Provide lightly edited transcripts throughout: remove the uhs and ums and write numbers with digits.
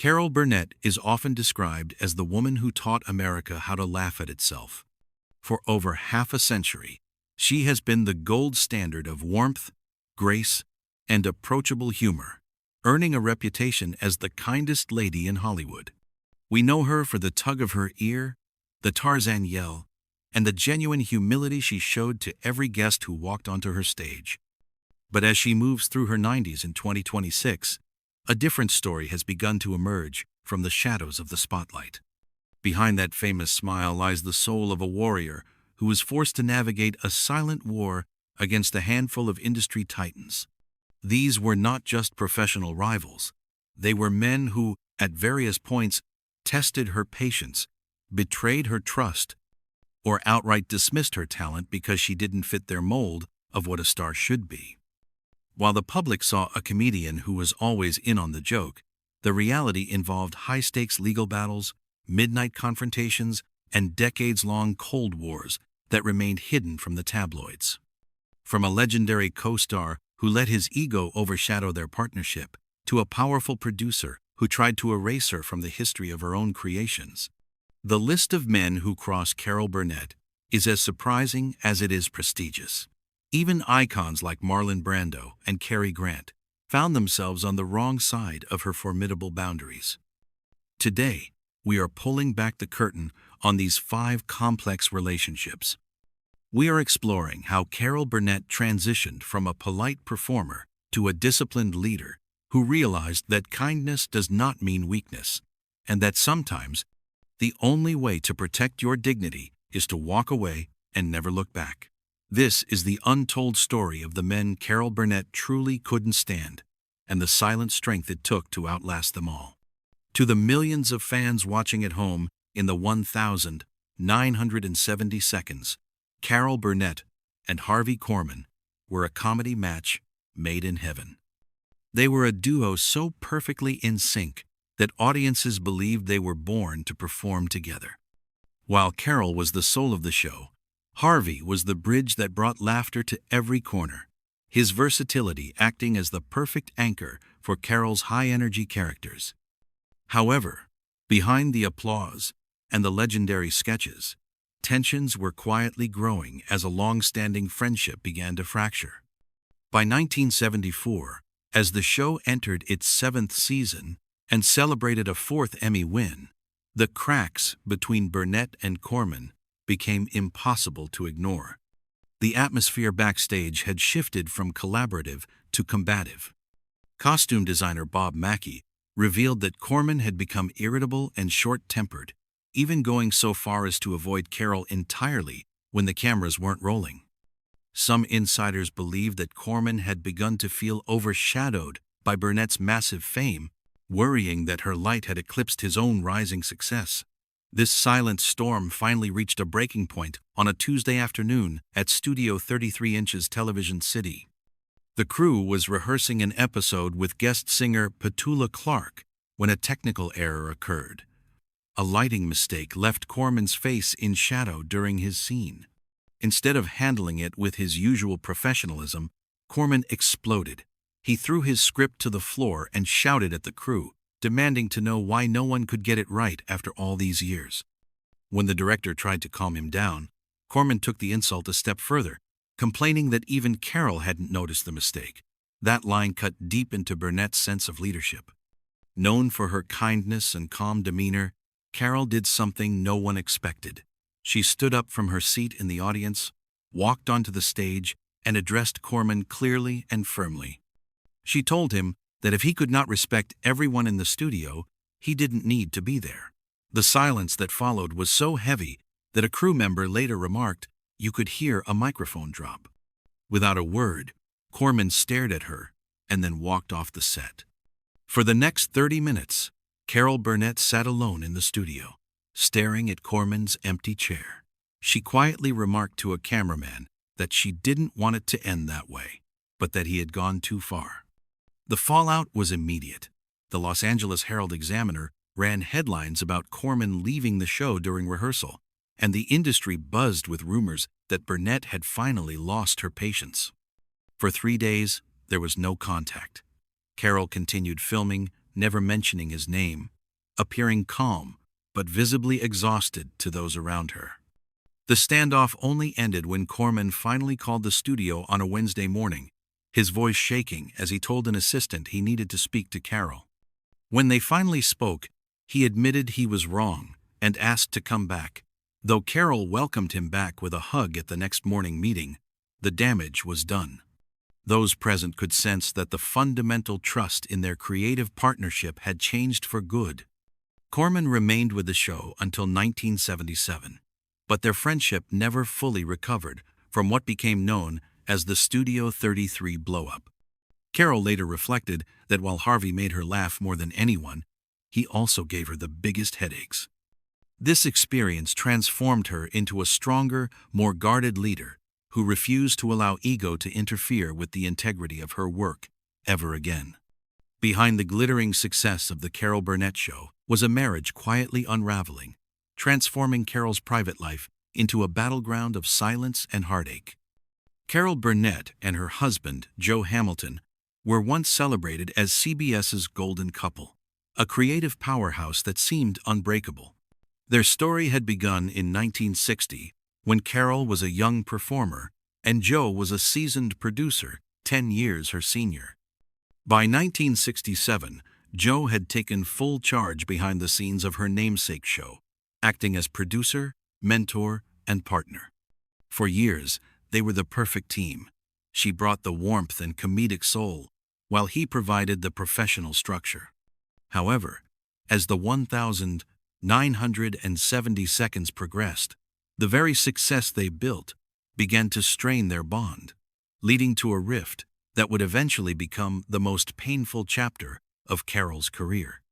Carol Burnett is often described as the woman who taught America how to laugh at itself. For over half a century, she has been the gold standard of warmth, grace, and approachable humor, earning a reputation as the kindest lady in Hollywood. We know her for the tug of her ear, the Tarzan yell, and the genuine humility she showed to every guest who walked onto her stage. But as she moves through her 90s in 2026, a different story has begun to emerge from the shadows of the spotlight. Behind that famous smile lies the soul of a warrior who was forced to navigate a silent war against a handful of industry titans. These were not just professional rivals. They were men who, at various points, tested her patience, betrayed her trust, or outright dismissed her talent because she didn't fit their mold of what a star should be. While the public saw a comedian who was always in on the joke, the reality involved high-stakes legal battles, midnight confrontations, and decades-long Cold Wars that remained hidden from the tabloids. From a legendary co-star who let his ego overshadow their partnership, to a powerful producer who tried to erase her from the history of her own creations, the list of men who crossed Carol Burnett is as surprising as it is prestigious. Even icons like Marlon Brando and Cary Grant found themselves on the wrong side of her formidable boundaries. Today, we are pulling back the curtain on these 5 complex relationships. We are exploring how Carol Burnett transitioned from a polite performer to a disciplined leader who realized that kindness does not mean weakness, and that sometimes the only way to protect your dignity is to walk away and never look back. This is the untold story of the men Carol Burnett truly couldn't stand, and the silent strength it took to outlast them all. To the millions of fans watching at home in the 1,970 seconds, Carol Burnett and Harvey Korman were a comedy match made in heaven. They were a duo so perfectly in sync that audiences believed they were born to perform together. While Carol was the soul of the show, Harvey was the bridge that brought laughter to every corner, his versatility acting as the perfect anchor for Carol's high-energy characters. However, behind the applause and the legendary sketches, tensions were quietly growing as a long-standing friendship began to fracture. By 1974, as the show entered its 7th season and celebrated a 4th Emmy win, the cracks between Burnett and Korman became impossible to ignore. The atmosphere backstage had shifted from collaborative to combative. Costume designer Bob Mackie revealed that Korman had become irritable and short-tempered, even going so far as to avoid Carol entirely when the cameras weren't rolling. Some insiders believed that Korman had begun to feel overshadowed by Burnett's massive fame, worrying that her light had eclipsed his own rising success. This silent storm finally reached a breaking point on a Tuesday afternoon at Studio 33 Inches Television City. The crew was rehearsing an episode with guest singer Petula Clark when a technical error occurred. A lighting mistake left Korman's face in shadow during his scene. Instead of handling it with his usual professionalism, Korman exploded. He threw his script to the floor and shouted at the crew, demanding to know why no one could get it right after all these years. When the director tried to calm him down, Korman took the insult a step further, complaining that even Carol hadn't noticed the mistake. That line cut deep into Burnett's sense of leadership. Known for her kindness and calm demeanor, Carol did something no one expected. She stood up from her seat in the audience, walked onto the stage, and addressed Korman clearly and firmly. She told him that if he could not respect everyone in the studio, he didn't need to be there. The silence that followed was so heavy that a crew member later remarked, "You could hear a microphone drop." Without a word, Korman stared at her and then walked off the set. For the next 30 minutes, Carol Burnett sat alone in the studio, staring at Korman's empty chair. She quietly remarked to a cameraman that she didn't want it to end that way, but that he had gone too far. The fallout was immediate. The Los Angeles Herald-Examiner ran headlines about Korman leaving the show during rehearsal, and the industry buzzed with rumors that Burnett had finally lost her patience. For 3 days, there was no contact. Carol continued filming, never mentioning his name, appearing calm but visibly exhausted to those around her. The standoff only ended when Korman finally called the studio on a Wednesday morning, his voice shaking as he told an assistant he needed to speak to Carol. When they finally spoke, he admitted he was wrong and asked to come back. Though Carol welcomed him back with a hug at the next morning meeting, the damage was done. Those present could sense that the fundamental trust in their creative partnership had changed for good. Korman remained with the show until 1977, but their friendship never fully recovered from what became known as the Studio 33 blow-up. Carol later reflected that while Harvey made her laugh more than anyone, he also gave her the biggest headaches. This experience transformed her into a stronger, more guarded leader who refused to allow ego to interfere with the integrity of her work ever again. Behind the glittering success of The Carol Burnett Show was a marriage quietly unraveling, transforming Carol's private life into a battleground of silence and heartache. Carol Burnett and her husband, Joe Hamilton, were once celebrated as CBS's golden couple, a creative powerhouse that seemed unbreakable. Their story had begun in 1960 when Carol was a young performer and Joe was a seasoned producer, 10 years her senior. By 1967, Joe had taken full charge behind the scenes of her namesake show, acting as producer, mentor, and partner. For years, they were the perfect team. She brought the warmth and comedic soul, while he provided the professional structure. However, as the 1,970 seconds progressed, the very success they built began to strain their bond, leading to a rift that would eventually become the most painful chapter of Carol's career.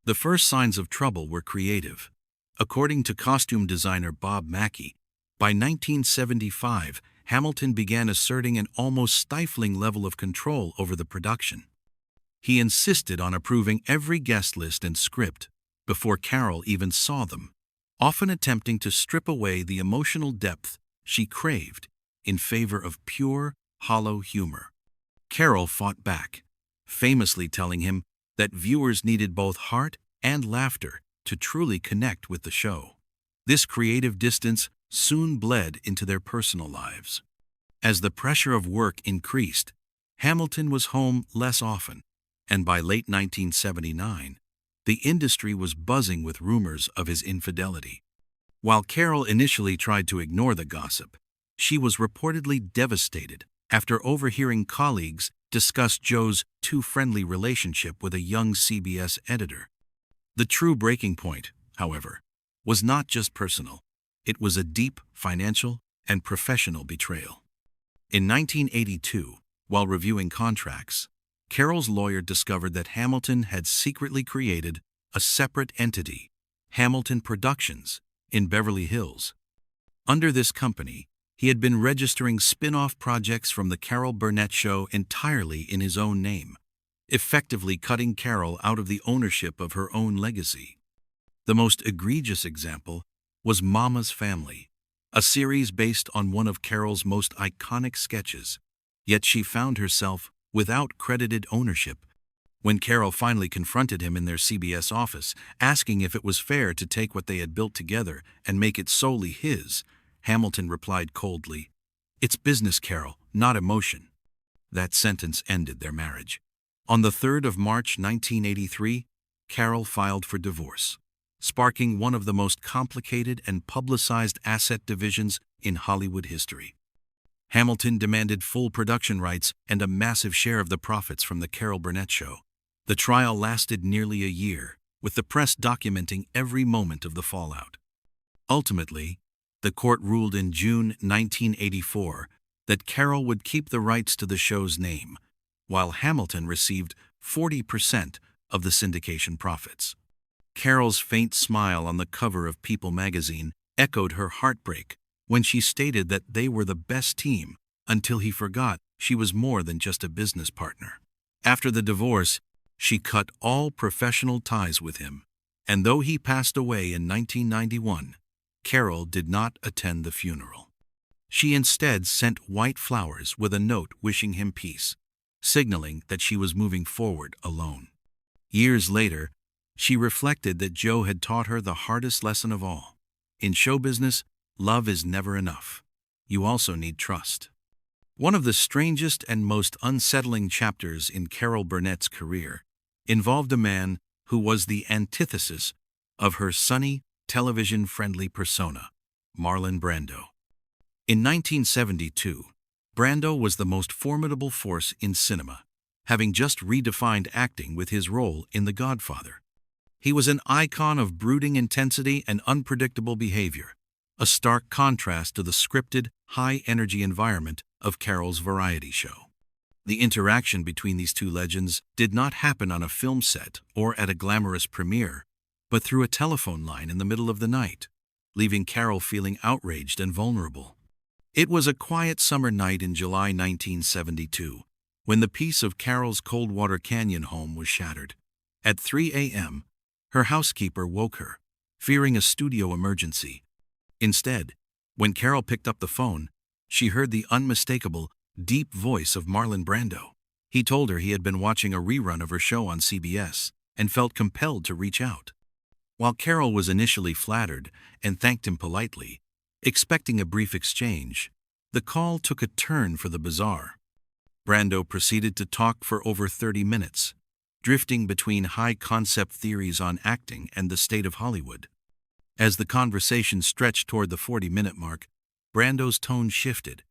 The first signs of trouble were creative. According to costume designer Bob Mackie, by 1975, Hamilton began asserting an almost stifling level of control over the production. He insisted on approving every guest list and script before Carol even saw them, often attempting to strip away the emotional depth she craved in favor of pure, hollow humor. Carol fought back, famously telling him that viewers needed both heart and laughter to truly connect with the show. This creative distance soon bled into their personal lives. As the pressure of work increased, Hamilton was home less often, and by late 1979, the industry was buzzing with rumors of his infidelity. While Carol initially tried to ignore the gossip, she was reportedly devastated after overhearing colleagues discuss Joe's too friendly relationship with a young CBS editor. The true breaking point, however, was not just personal. It was a deep financial and professional betrayal. In 1982, while reviewing contracts, Carol's lawyer discovered that Hamilton had secretly created a separate entity, Hamilton Productions, in Beverly Hills. Under this company, he had been registering spin-off projects from The Carol Burnett Show entirely in his own name, effectively cutting Carol out of the ownership of her own legacy. The most egregious example was Mama's Family, a series based on one of Carol's most iconic sketches, yet she found herself without credited ownership. When Carol finally confronted him in their CBS office, asking if it was fair to take what they had built together and make it solely his, Hamilton replied coldly, "It's business, Carol, not emotion." That sentence ended their marriage. On the 3rd of March 1983, Carol filed for divorce, sparking one of the most complicated and publicized asset divisions in Hollywood history. Hamilton demanded full production rights and a massive share of the profits from The Carol Burnett Show. The trial lasted nearly a year, with the press documenting every moment of the fallout. Ultimately, the court ruled in June 1984 that Carol would keep the rights to the show's name, while Hamilton received 40% of the syndication profits. Carol's faint smile on the cover of People magazine echoed her heartbreak when she stated that they were the best team until he forgot she was more than just a business partner. After the divorce, she cut all professional ties with him, and though he passed away in 1991, Carol did not attend the funeral. She instead sent white flowers with a note wishing him peace, signaling that she was moving forward alone. Years later, she reflected that Joe had taught her the hardest lesson of all. In show business, love is never enough. You also need trust. One of the strangest and most unsettling chapters in Carol Burnett's career involved a man who was the antithesis of her sunny, television-friendly persona, Marlon Brando. In 1972, Brando was the most formidable force in cinema, having just redefined acting with his role in The Godfather. He was an icon of brooding intensity and unpredictable behavior, a stark contrast to the scripted, high-energy environment of Carol's variety show. The interaction between these two legends did not happen on a film set or at a glamorous premiere, but through a telephone line in the middle of the night, leaving Carol feeling outraged and vulnerable. It was a quiet summer night in July 1972, when the peace of Carol's Coldwater Canyon home was shattered. At 3 a.m., her housekeeper woke her, fearing a studio emergency. Instead, when Carol picked up the phone, she heard the unmistakable, deep voice of Marlon Brando. He told her he had been watching a rerun of her show on CBS and felt compelled to reach out. While Carol was initially flattered and thanked him politely, expecting a brief exchange, the call took a turn for the bizarre. Brando proceeded to talk for over 30 minutes, drifting between high-concept theories on acting and the state of Hollywood. As the conversation stretched toward the 40-minute mark, Brando's tone shifted.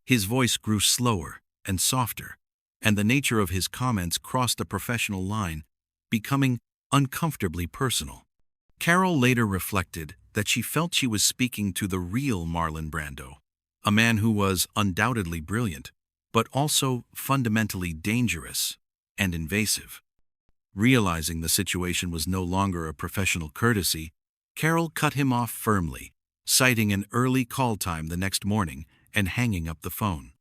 His voice grew slower and softer, and the nature of his comments crossed a professional line, becoming uncomfortably personal. Carol later reflected that she felt she was speaking to the real Marlon Brando, a man who was undoubtedly brilliant, but also fundamentally dangerous and invasive. Realizing the situation was no longer a professional courtesy, Carol cut him off firmly, citing an early call time the next morning and hanging up the phone.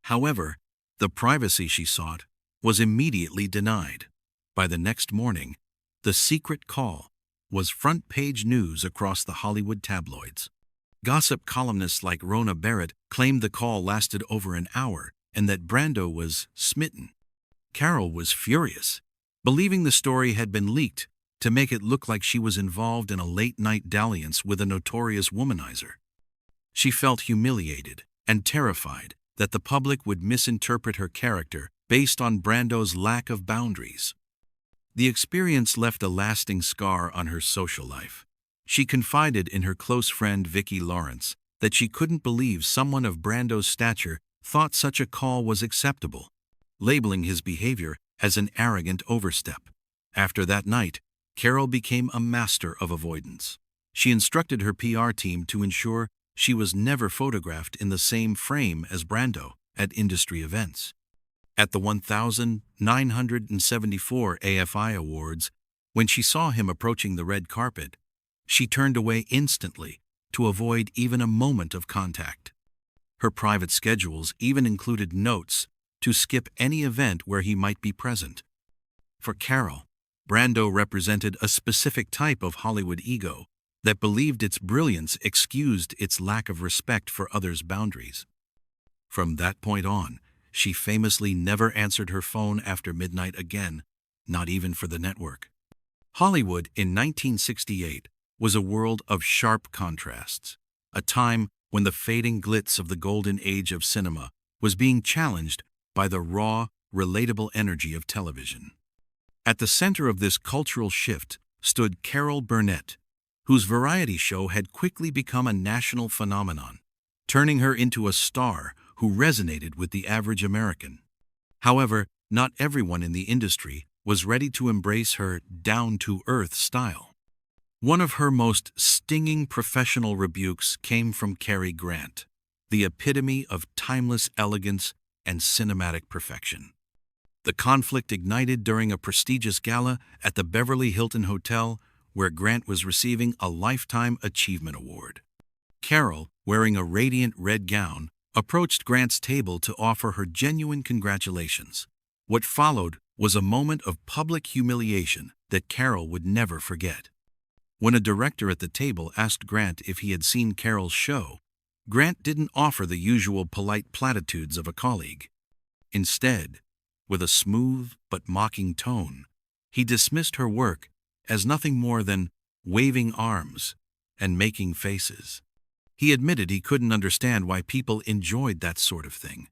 However, the privacy she sought was immediately denied. By the next morning, the secret call was front-page news across the Hollywood tabloids. Gossip columnists like Rona Barrett claimed the call lasted over an hour and that Brando was smitten. Carol was furious, believing the story had been leaked to make it look like she was involved in a late-night dalliance with a notorious womanizer. She felt humiliated and terrified that the public would misinterpret her character based on Brando's lack of boundaries. The experience left a lasting scar on her social life. She confided in her close friend Vicki Lawrence that she couldn't believe someone of Brando's stature thought such a call was acceptable, labeling his behavior as an arrogant overstep. After that night, Carol became a master of avoidance. She instructed her PR team to ensure she was never photographed in the same frame as Brando at industry events. At the 1974 AFI Awards, when she saw him approaching the red carpet, she turned away instantly to avoid even a moment of contact. Her private schedules even included notes to skip any event where he might be present. For Carol, Brando represented a specific type of Hollywood ego that believed its brilliance excused its lack of respect for others' boundaries. From that point on, she famously never answered her phone after midnight again, not even for the network. Hollywood in 1968 was a world of sharp contrasts, a time when the fading glitz of the golden age of cinema was being challenged by the raw, relatable energy of television. At the center of this cultural shift stood Carol Burnett, whose variety show had quickly become a national phenomenon, turning her into a star who resonated with the average American. However, not everyone in the industry was ready to embrace her down-to-earth style. One of her most stinging professional rebukes came from Cary Grant, the epitome of timeless elegance and cinematic perfection. The conflict ignited during a prestigious gala at the Beverly Hilton Hotel, where Grant was receiving a Lifetime Achievement Award. Carol, wearing a radiant red gown, approached Grant's table to offer her genuine congratulations. What followed was a moment of public humiliation that Carol would never forget. When a director at the table asked Grant if he had seen Carol's show, Grant didn't offer the usual polite platitudes of a colleague. Instead, with a smooth but mocking tone, He dismissed her work as nothing more than waving arms and making faces. He admitted he couldn't understand why people enjoyed that sort of thing,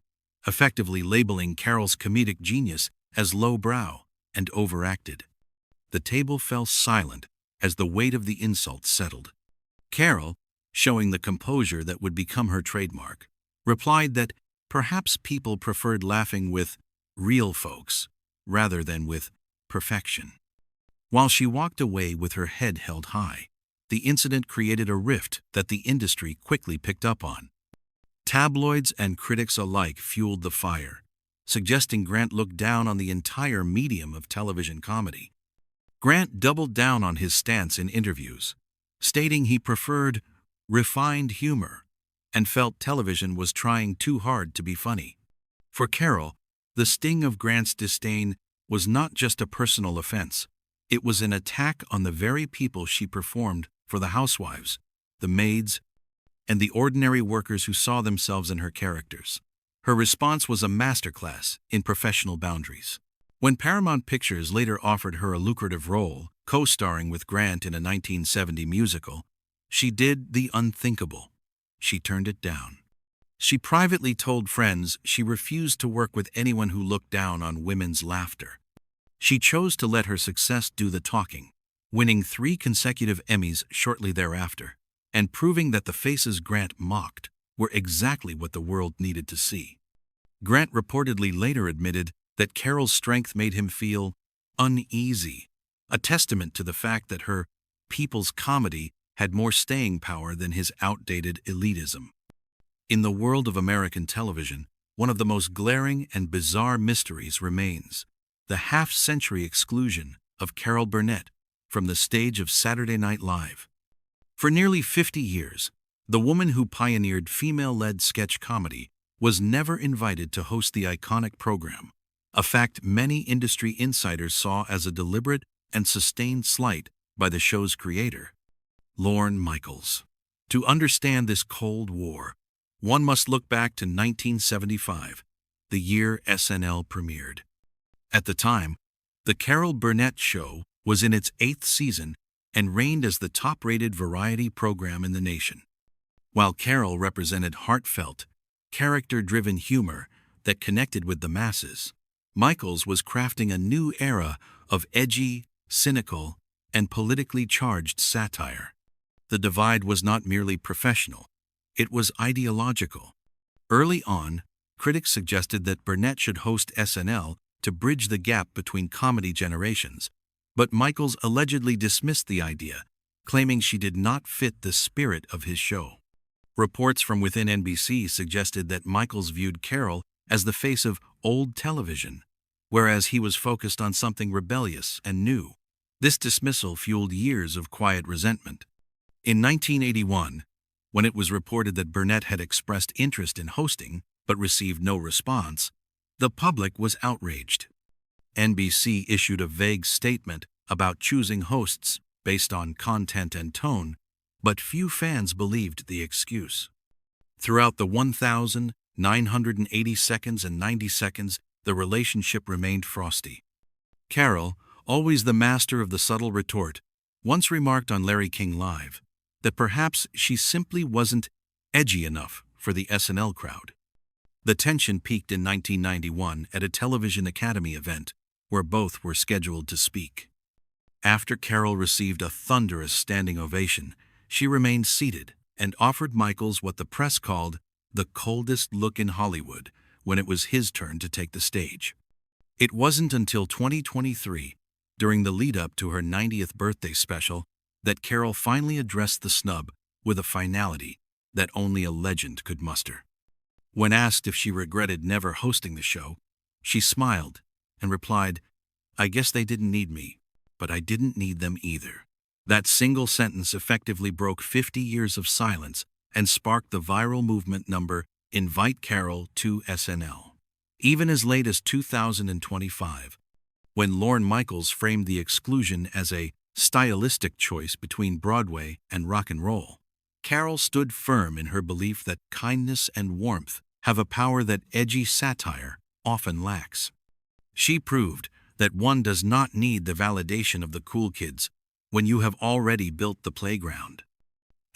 effectively labeling Carol's comedic genius as lowbrow and overacted. The table fell silent as the weight of the insult settled. Carol, showing the composure that would become her trademark, replied that perhaps people preferred laughing with real folks rather than with perfection. While she walked away with her head held high, the incident created a rift that the industry quickly picked up on. Tabloids and critics alike fueled the fire, suggesting Grant looked down on the entire medium of television comedy. Grant doubled down on his stance in interviews, stating he preferred refined humor and felt television was trying too hard to be funny. For Carol, the sting of Grant's disdain was not just a personal offense. It was an attack on the very people she performed for: the housewives, the maids, and the ordinary workers who saw themselves in her characters. Her response was a masterclass in professional boundaries. When Paramount Pictures later offered her a lucrative role, co-starring with Grant in a 1970 musical, she did the unthinkable. She turned it down. She privately told friends she refused to work with anyone who looked down on women's laughter. She chose to let her success do the talking, winning 3 consecutive Emmys shortly thereafter, and proving that the faces Grant mocked were exactly what the world needed to see. Grant reportedly later admitted that Carol's strength made him feel uneasy, a testament to the fact that her people's comedy had more staying power than his outdated elitism. In the world of American television, one of the most glaring and bizarre mysteries remains: the half-century exclusion of Carol Burnett from the stage of Saturday Night Live. For nearly 50 years, the woman who pioneered female-led sketch comedy was never invited to host the iconic program, a fact many industry insiders saw as a deliberate and sustained slight by the show's creator, Lorne Michaels. To understand this Cold War, one must look back to 1975, the year SNL premiered. At the time, The Carol Burnett Show was in its 8th season and reigned as the top-rated variety program in the nation. While Carol represented heartfelt, character-driven humor that connected with the masses, Michaels was crafting a new era of edgy, cynical, and politically charged satire. The divide was not merely professional, it was ideological. Early on, critics suggested that Burnett should host SNL to bridge the gap between comedy generations, but Michaels allegedly dismissed the idea, claiming she did not fit the spirit of his show. Reports from within NBC suggested that Michaels viewed Carol as the face of old television, whereas he was focused on something rebellious and new. This dismissal fueled years of quiet resentment. In 1981, when it was reported that Burnett had expressed interest in hosting but received no response, the public was outraged. NBC issued a vague statement about choosing hosts based on content and tone, but few fans believed the excuse. Throughout the 1,980 seconds and 90 seconds, the relationship remained frosty. Carol, always the master of the subtle retort, once remarked on Larry King Live that perhaps she simply wasn't edgy enough for the SNL crowd. The tension peaked in 1991 at a Television Academy event where both were scheduled to speak. After Carol received a thunderous standing ovation, she remained seated and offered Michaels what the press called the coldest look in Hollywood when it was his turn to take the stage. It wasn't until 2023, during the lead-up to her 90th birthday special, that Carol finally addressed the snub with a finality that only a legend could muster. When asked if she regretted never hosting the show, she smiled and replied, "I guess they didn't need me, but I didn't need them either." That single sentence effectively broke 50 years of silence and sparked the viral movement number Invite Carol to SNL. Even as late as 2025, when Lorne Michaels framed the exclusion as a stylistic choice between Broadway and rock and roll, Carol stood firm in her belief that kindness and warmth have a power that edgy satire often lacks. She proved that one does not need the validation of the cool kids when you have already built the playground.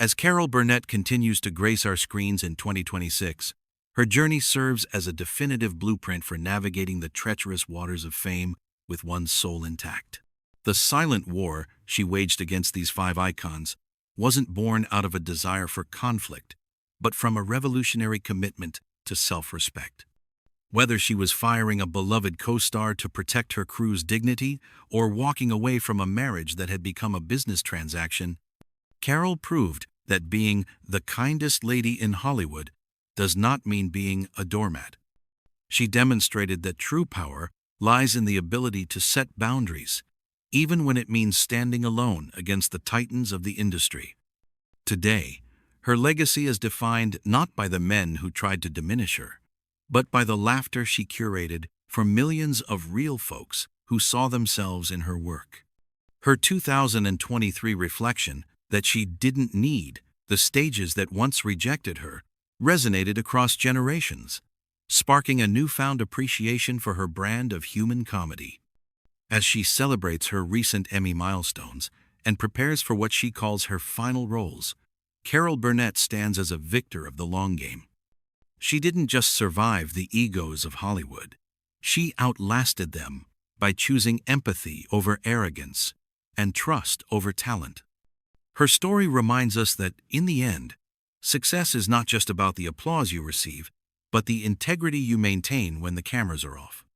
As Carol Burnett continues to grace our screens in 2026, her journey serves as a definitive blueprint for navigating the treacherous waters of fame with one's soul intact. The silent war she waged against these five icons wasn't born out of a desire for conflict, but from a revolutionary commitment to self-respect. Whether she was firing a beloved co-star to protect her crew's dignity or walking away from a marriage that had become a business transaction, Carol proved that being the kindest lady in Hollywood does not mean being a doormat. She demonstrated that true power lies in the ability to set boundaries, even when it means standing alone against the titans of the industry. Today, her legacy is defined not by the men who tried to diminish her, but by the laughter she curated for millions of real folks who saw themselves in her work. Her 2023 reflection that she didn't need the stages that once rejected her resonated across generations, sparking a newfound appreciation for her brand of human comedy. As she celebrates her recent Emmy milestones and prepares for what she calls her final roles, Carol Burnett stands as a victor of the long game. She didn't just survive the egos of Hollywood. She outlasted them by choosing empathy over arrogance and trust over talent. Her story reminds us that, in the end, success is not just about the applause you receive, but the integrity you maintain when the cameras are off.